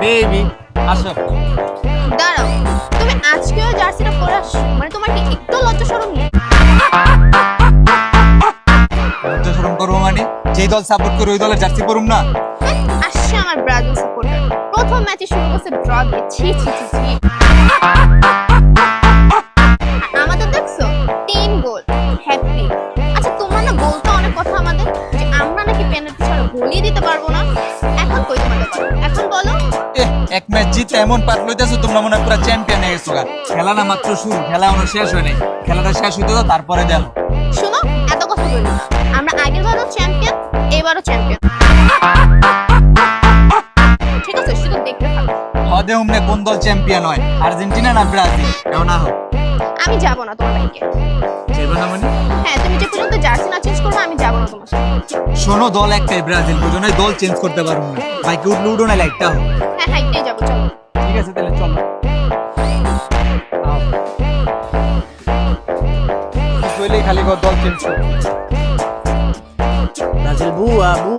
Baby আসো। দাঁড়াও, তুমি আজকেও জার্সিটা পরে আসছো, মানে তোমার কি একটু লজ্জা শরম নেই? লজ্জা শরম করবো মানে? যেই দল সাপোর্ট করে ওই দলের জার্সি পরুম না? আসছে আমার ব্রাজিল সাপোর্টার, প্রথম ম্যাচে শুরু করছে ড্র দিয়ে, ছি ছি ছি ছি। আর আমাদের দেখছো 3 গোল, হ্যাপি। আচ্ছা তোমার না বলতো অনেক কথা আমাদের, যে আমরা নাকি পেনাল্টি ছাড়া গোলই দিতে পারবো না। এখন কই তোমাদের কথা, এখন বলো। এক ম্যাচ জিতে এমন পাট লইতেছো তোমরা মনে হয় পুরো চ্যাম্পিয়ন হয়ে গেছো গা। খেলা না মাত্র শুরু, খেলা এখনো শেষ হয় নাই। খেলাটা শেষ হইতে দাও তারপরে দেখো। শোনো, এত কথা বলি না, আমরা আগের বারও চ্যাম্পিয়ন, এবারও চ্যাম্পিয়ন। ঠিক আছে, শুধু দেখতে থাকো। হদে উমনে কোন দল চ্যাম্পিয়ন হয়, আর্জেন্টিনা না ব্রাজিল? এমন না হোক। আমি যাবো না তোমার বাইকে। যাইবে না মানে? হ্যাঁ, তুমি যে পর্যন্ত জার্সি না চেঞ্জ করবে আমি যাবো না তোমার সাথে। শোনো, দল একটাই ব্রাজিল, বুঝো না? দল চেঞ্জ করতে পারবো না। বাইকে উঠলে উঠো না, লাইটটা হোক। হ্যাঁ হ্যাঁ, এটাই যাবো, চলো। ঠিক আছে তাহলে চলো। হইলেই খালি দল চেঞ্জ করো। ব্রাজিল বুয়া বু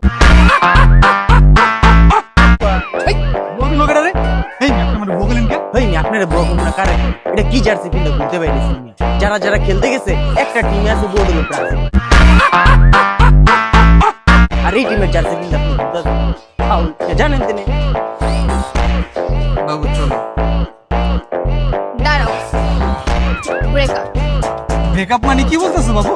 হইনি আপনারা বলবেন না কারে, এটা কি জার্সি কিনতে ঘুরতে পাইতেছি না। যারা যারা খেলতে গেছে একটা টিমে আছে বোর্ড হলো ব্রাজিল, আর এই টিমের জার্সি কিনতে আপনি ঘুরতে ফাউল জানেন তিনি। বাবু চলো। দাঁড়াও, ব্রেকআপ। ব্রেকআপ মানে কি বলতেছো বাবু?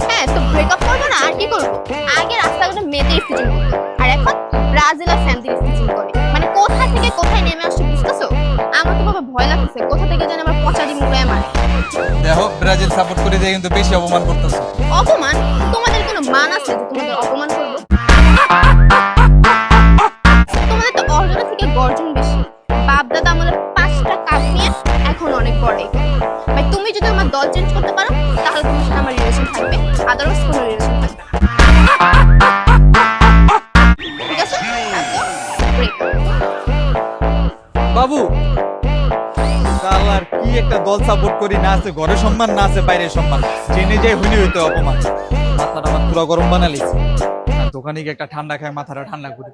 হ্যাঁ, তো ব্রেকআপ করবো না আর কি করবো? আগে রাস্তাঘাটে মেয়েদের স্টিচিং করতো, আর এখন ব্রাজিলের ফ্যানদের স্টিচিং করে। মানে কোথা থেকে কোথায় নেমে আসছে বুঝতেছো? আমার তো বাবা ভয় লাগতেছে, কোথা থেকে যেন আমার পচা ডিম উড়ায় মারে। দেখো, ব্রাজিল সাপোর্ট করে দিয়ে কিন্তু বেশি অপমান করতেছো। অপমান? তোমাদের কোনো মান আছে যে তোমাদের অপমান করবো? তোমাদের তো অর্জনের থেকে গর্জন বেশি। বাপ দাদা আমলে 5টা কাপ নিয়ে এখন অনেক বড়। ভাই, তুমি যদি আমার দল চেঞ্জ করতে পারো তাহলে তোমার সাথে আমার রিলেশন থাকবে, আদারওয়াইজ কোনো রিলেশন থাকবে না। ঠিক আছে, বাবু শালার কি একটা দল সাপোর্ট করি, না আছে ঘরে সম্মান, না আছে বাইরে সম্মান। জেনে যাই হইনি হইতো অপমান। মাথাটা আমার পুরো গরম বানালিস। দোকানে গিয়ে একটা ঠান্ডা খায়, মাথাটা ঠান্ডা করে।